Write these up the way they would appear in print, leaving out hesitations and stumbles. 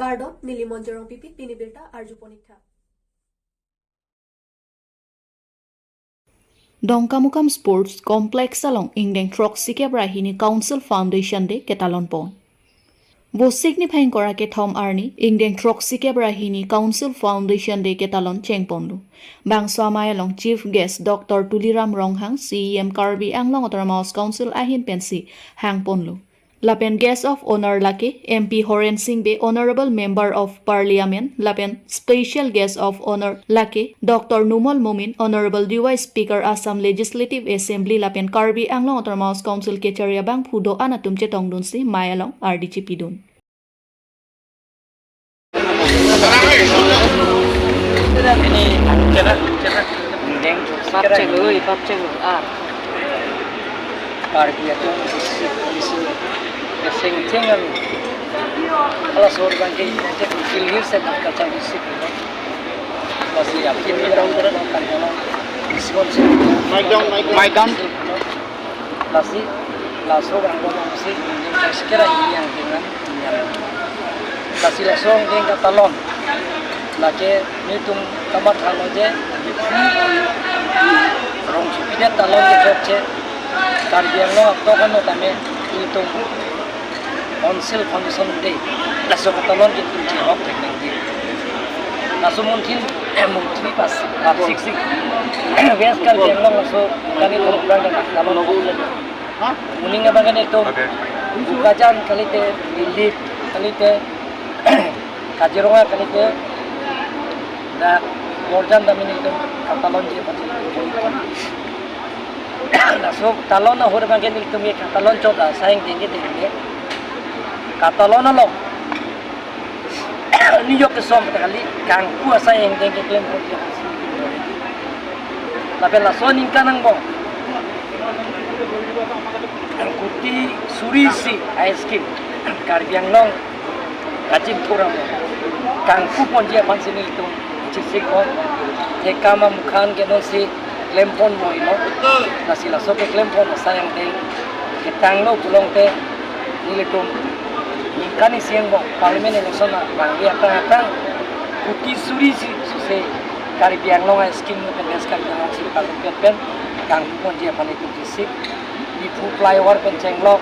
কাৰ্ডত নীলিমঞ্জৰং পিপিত পিনিবিৰতা আৰ্জু পনীক্ষা Dongkamukam Sports Complex along Ingdeng Troxike Brahini Council Foundation de Ketalon Pon. Bo signifying korake Thom Arni Ingdeng Troxike Brahini Council Foundation de Ketalon Chengpondu. Bang Swamay along Chief Guest Dr. Tuliram Ronghang CEM Karbi Anglong Ottermaus Council Ahin Pensi Hang Ponlu. Lapen Guest of Honor Lake MP Horen Singh Be Honorable Member of Parliament Lapen Special Guest of Honor Lake Dr. Numol Mumin Honorable DY Speaker Assam Legislative Assembly Lapen Karbi Anglong Ottermaus Council Kecharia Bang Pudo Anatum Chetongdun Si Mayalong RDC Pidun. Ini cerak papcelu Karbi itu isi sing-singan kalau sorban ke cek kilir set kaca isi masih yakin orang kan kalau diskon mic down masih langsung orang masih sekira yang dengan masih langsung dengan katalon lagi hitung kamar kalau je rong supinya talon di cek Karbi yang lo atau kan lo tame hitung Council Foundation Day langsung katalon di kunci hok teknik langsung mungkin pas sik bias Karbi yang lo langsung kali program dan talon muning apa kan itu bukajan kali te Dilip kali te Kajironga kali te da Morjan damin itu katalon je langsung talon na hore bagian itu mi katalon coba sayang tinggi katalon lo New York kesom kali kang kuah sayang tinggi klaim project tapi langsung ningkanang bong ang kuti surisi ice cream Karbi yang long kacing kurang kang kupon dia pansin itu cisik on tekama mukhan genon si klempon mo ino nasi laso ke klempon sayang te ketang no pulong te nilitum ingkani siang bo parlimen election na bangi atang kuti suri si suse Karbi yang long skim no pen deska yang si parlimen pen kang kupon dia pan itu cisik di flyover pen cenglok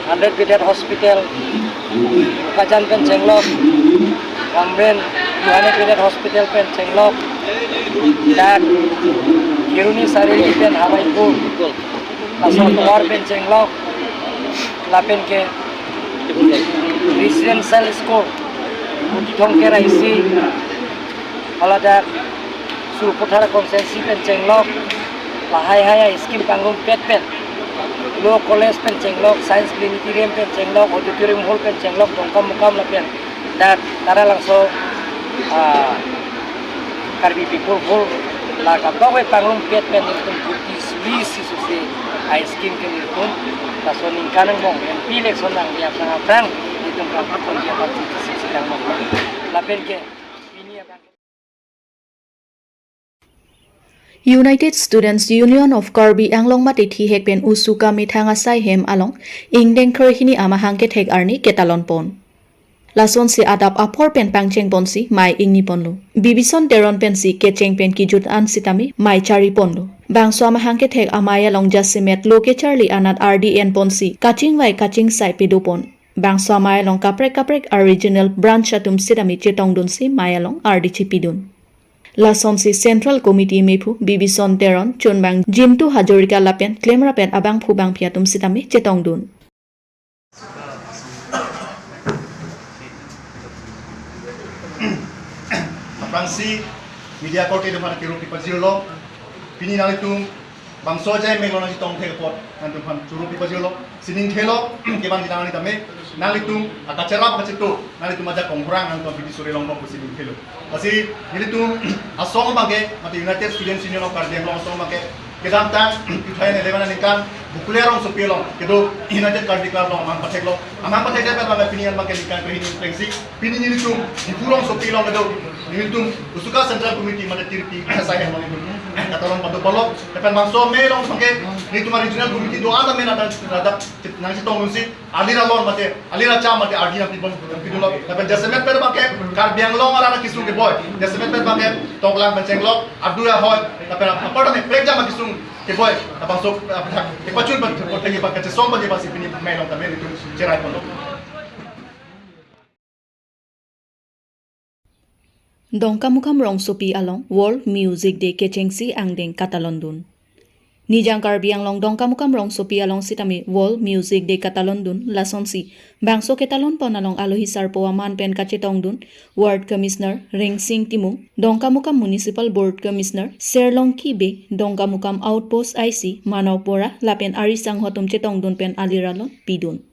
100 bedded hospital kajan pen cenglok Wamben 200 bedded hospital pen cenglok dan Kiruni Sarili pen Hawaiipu langsung keluar pen cenglok lapen ke residential school Bukitong kera isi kalau ada suruh putara konsensi pen cenglok lahai skim panggung pet Law College pen cenglok Science Planetarium pen cenglok Auditorium Hall pen cenglok dongkam lapen dan tara langsung Karbi people full la kabawe panglung pet pen itu putih suisi susi ice cream ken itu la soning kanang mong yang pilek sonang dia sangat itu pun dia pasti sedang mong la pen ke ini apa United Students Union of Karbi Anglong Matithi Hekpen Usuka Mithanga Sai Hem Along Ingdeng Khorhini Amahangke Thek Arni Ketalon Pon Lason si adap apor pen pangcheng ponsi mai ingni ponlu bibison teron pensi kecheng pen kijut an sitami mai chari ponlu bangso amahangke thek amaya long jasimet loke charli anat RDN ponsi kaching sai pidupon bangso amaya long kaprek original branch atum sitami chetong dun si maya long RDC pidun Lason si Central Committee mepu bibison teron chunbang Jintu Hajorika lapen klemra pen abang phubang phiatum sitami chetong dun Fransi media court itu mana kirupi pajilo pini nalitum bangso jai mengono hitong teleport nantum pan kirupi pajilo sining thelo keban dinani tame nalitum akacerap kacitu nalitum aja kongrang nantum bidi sore longkong sining thelo pasti nalitum asong bangke mati United Students Union of Karbi long asong bangke kedam tang ithain eleven ningkan bukulerong supelong kedo United Karbi Club long amang patek dapat bangke pinian bangke ningkan training trengsi pini nalitum dipurong supelong kedo nilitum usuka Central Committee mana tirti saya mau Catalan padu polo depan bangso me long sangke ni tuma regional committee do ada me nada nang si tong si alira lon mate alira cha mate ardi people pidulo depan jasmet per bake karbiang long ala kisung ke boy jasmet per bake tonglang penceng long adu ya hoy depan apa ne preja ma kisung ke boy depan so ke pacun bat ko tegi bak ke som bagi pasi pini me long tamen itu cerai polo Dongkamukam rong sopi along World Music Day kechengsi angdeng Catalondun. Nijang karbiang long dongkamukam rong sopi along sitami World Music Day Catalondun lasonsi bangso Catalon pon along alohisar poaman pen kachetongdun Ward Commissioner Ring Sing Timung dongkamukam Municipal Board Commissioner Serlong Kibe dongkamukam Outpost IC Manawpora lapen arisang hotum chetongdun pen aliralon pidun.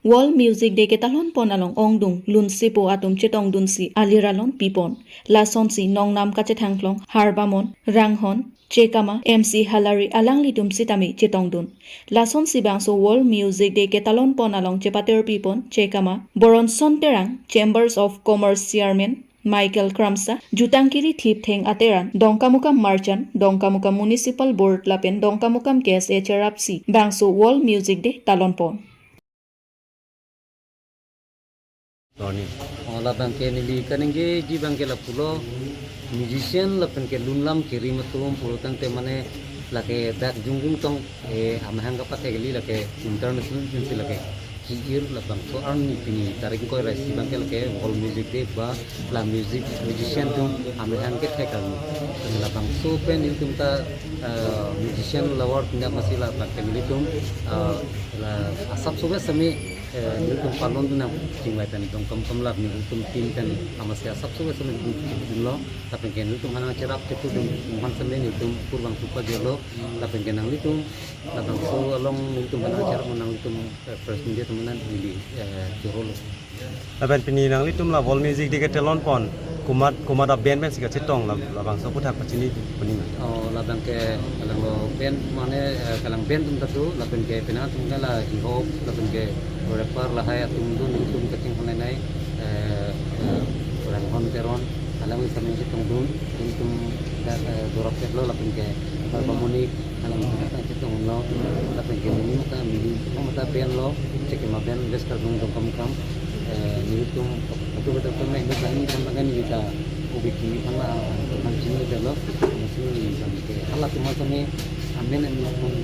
World Music Day ketalon pon along ongdung lun sipo atum chetong dun si aliralon pipon lason si nong nam kachetangklong harbamon ranghon chekama MC halari alang litum sitami chetong dun lason si bangso World Music Day ketalon pon along chepater pipon chekama boron sonterang Chambers of Commerce Chairman Michael Kramsa jutangkiri thip theng ateran dongkamukam marchand dongkamukam Municipal Board lapen dongkamukam KSA cherapsi bangso World Music Day talon pon la bangke nili kanenge ji bangke la pulo musician la bangke lunlam kiri matum pulo tang te mane la ke dak jungung tong amhang ka pate geli la ke international sensi la ke kiir la bang so arni pini tarik ko rasi bangke la ke all music day ba la music musician tum amhang ke thekal la bang so pen iltum ta musician la work nda masila bangke nili tum la asap sobe sami niltum palon tu na tinggal tani dong kam lab niltum tim tani amasya sabso wes niltum lo tapi kan niltum mana cerap itu man sampai niltum kurang suka jelo tapi kan niltum datang so along niltum mana cerap menang niltum presiden dia temenan nili jorol Laban pini nang litum la World Music Day ketelon pon kumat band band sika cetong la bangsa putak pacini puni oh labang ke kalang lo band mana kalang band tum tatu labang ke pena tum kala hip hop labang ke rapper lah hayat tum niltum kecing honai nai orang hon teron kalang wis sampai cetong dun niltum dorok ketlo labang ke harmonik kalang kita cetong lo labang ke ini mata band lo cek ma band best kardung kam niltum betul-betul kami ini kan makan kita ubiki mana mancing itu loh masih sampai alat cuma kami amin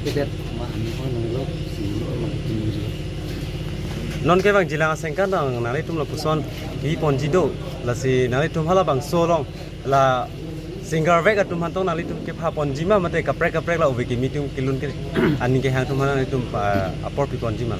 kita ma amin pun nunggu si mancing itu non ke bang jilang asengkan nang nali tum la puson di ponjido la si nali tum hala bang solong la singer vek atum hantong nali tum ke pha ponjima mate kaprek la ubiki mitum kilun ke ani ke hang tum nali tum apor pi ponjima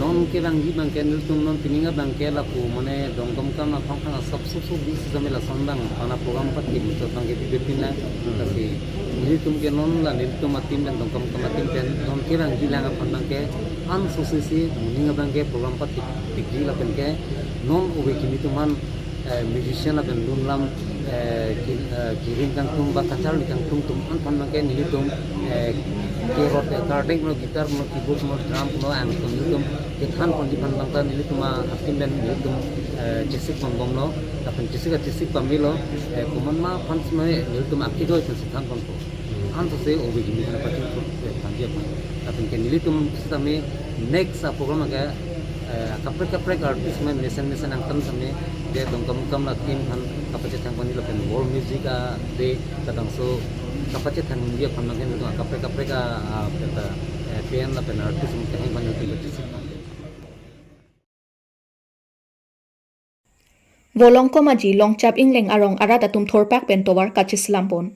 non ke bang niltum non pininga bang ke la ku mane dongkom kam na phang sab bis zamela sambang ana program pati to tang ke bipina tapi niltum ke non la niltum atim dan dongkom kam atim pen non ke bang jilang apang ke an sosisi muninga bang ke program pati tigri la pen ke non ubiki mituman musician la ben lunlam kirim kang tum bakacar di kang tum an pan ke niltum ke rot recording no gitar no keyboard no drum no and niltum ke khan pon di pan bangta niltum atim ben niltum jesik pangom no tapi jesik pamilo kuman ma pan sme niltum akito itu sitan pon ko an to se obi gimi na pati ko tangia pa tapi ke niltum sistame next program ke kaprek artis men lesen angkan same dia dongkam la tim han kapacet tang pani la pen world music day kadang so kapacet tang dia panagen itu kaprek peta pian la pen artis mun tang pani itu betis Volongko maji longchap ingleng arong arata tum thorpak pen towar kachislampon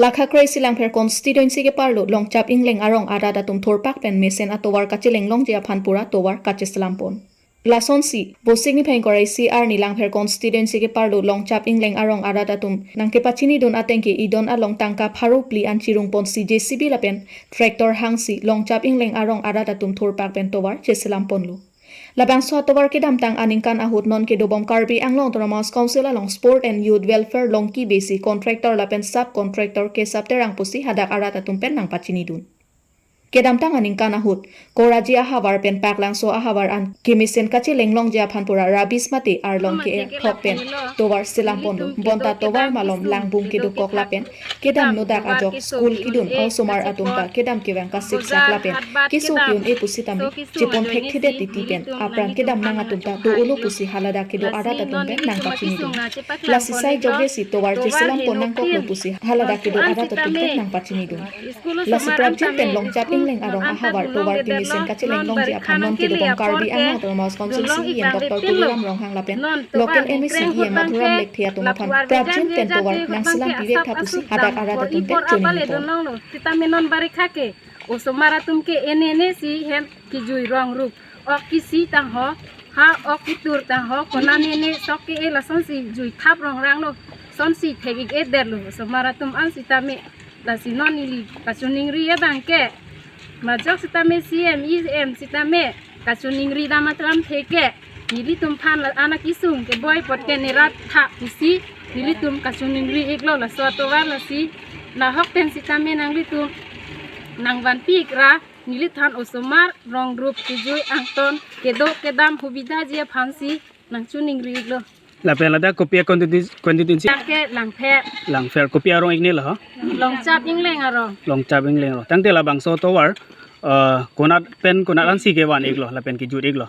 Lakha krai silang pher constituency ke parlo longchap ingleng arong arada tum thorpak pen mesen atowar kachileng longjia phanpura towar kachislampon Lasonsi bosigni phain korai CR nilang pher constituency ke parlo longchap ingleng arong arada tum nangke pachini don atengke idon along tangka pharupli anchirung pon CJCB lapen tractor hangsi longchap ingleng arong arada tum thorpak pen towar chesilampon lu Labang so atowar ke damtang aningkan ahut non ke dobom karbi anglong Autonomous Council along Sport and Youth Welfare longki besi contractor lapen subcontractor ke subterang pusi hadak arata tumpen nang pacini dun. kedam tang aning kana hut koraji ahabar pen paklang so ahabar an kimisen kachi lenglong ja phanpura rabis mati arlong ke thok pen towar silang pondu bonta towar malom langbung kidu kokla pen kedam nodak ajok school kidun au somar atumta kedam kewang ka siksak la pen kisu kyun e pusitami chipon phek thide titi pen apran kedam nang atumta do ulu pusi halada kidu ara ta tumpe nang ka chini dum la sisai joge si towar jisilam ponang koklo pusi halada kidu ara ta tumpe nang pa chini dum la siprabjin pen long chaping leng arong ahabar towar kimisen kachi lenglong ja phanon kidu bong karbi ang Thomas Council si yen Dr. Tuliram rong hang lapen local MEC yen mathuram lekthia tuma phan prabjin pen towar nang silam pivek thapusi hadak ara ta tumpe choni dum Sitamenon barikake osomara tumke enene si hem kijui rong rup ok kisi tang ho ha ok kitur tang ho konanene sokke e lason si jui thap rong rang lo son si thegik e derlo osomara tum an sitame la sinonili kasuning ri bangke majok sitame CMEM sitame kasuning ri damatram theke nili tum phan la anak isung ke boy potke nerat tha pusi nili tum kasuning ri eklo la soto war la si na hok pen sitame nang litum nang van pikra nilithan osomar rong group kijui angton kedo kedam hubida jia phansi nang chuning riglo la pela da kopia konstituensi ke lang fer kopia rong igne la ha long chap ingleng aro long chabeng leng ro tangte la bangso towar konat pen konat an si ke wan iglo la pen ki jut iglo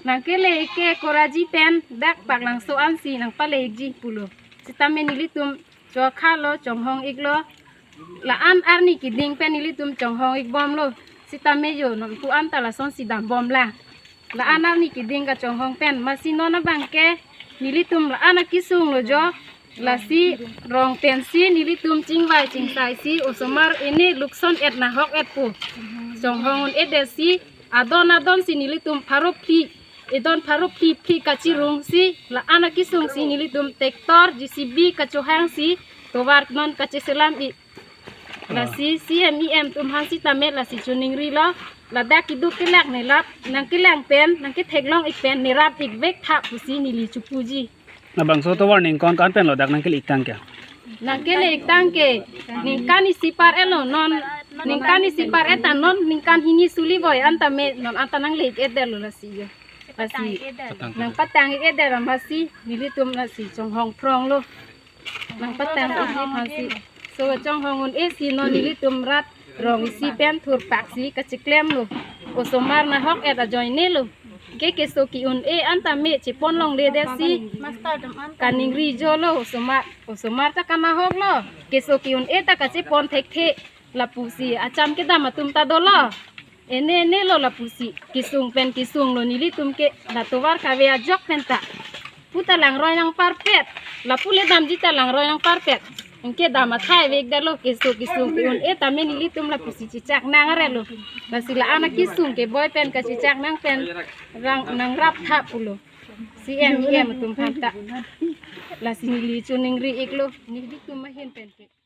nang kele ke koraji pen dak pak lang so an si nang pale ji pulo sitame nilitum cho khalo chonghong iglo la an arni ki ding pen nilitum chonghong ik bom lo sitame yo non pu an tala son sidam bom la an arni ki ding ka chonghong pen masino na bangke nilitum la ana kisung lo jo la si rong pen si nilitum chingwai chingsai si osomar ene lukson et na hok et pu chonghong et de si adon si nilitum pharopli edon pharopli pli kachirung si la ana kisung si nilitum tektor JCB kachohang si towar non kacheselam I la si CMEM tum hansi tamet la si chuning ri la dak kidu kilak ne lap nang kilang pen nang ki theklong ik pen ne rap ik vek tha pusi nili chupuji na bangso towar ning kon kan pen lo dak nang kil iktang kya nang kele ik tangke ning kani sipar elo non ning kani sipar eta non ning kan hini suli boy antame non antanang lek edelo la si yo la si nang patang ik edera masi nili tum la si chonghong prong lo nang patang ik ni phansi so chonghong un esi non nili tum rat rong si pen thur pak si kachiklem lo osomar na hok eta joine lo ke so ki un e antame chipon long le de si kaning ri jo lo osomar ta kama hok lo ke so ki un e ta ka chipon thek the la pusi acham ke dama tum ta do lo ene lo la pusi kisung lo nili tum ke la towar ka ve ajok penta puta lang roy nang parpet la pule dam jita lang roy nang parpet engke dama thai vek dalo kisung ke un e tame nili tum la pusi cicak nang are lo la sila anak kisung ke boy pen ka cicak nang pen rang nang rap tha pulo CMEM tum phanta la sinili chuning ri iklo nili tum ma hen pen ke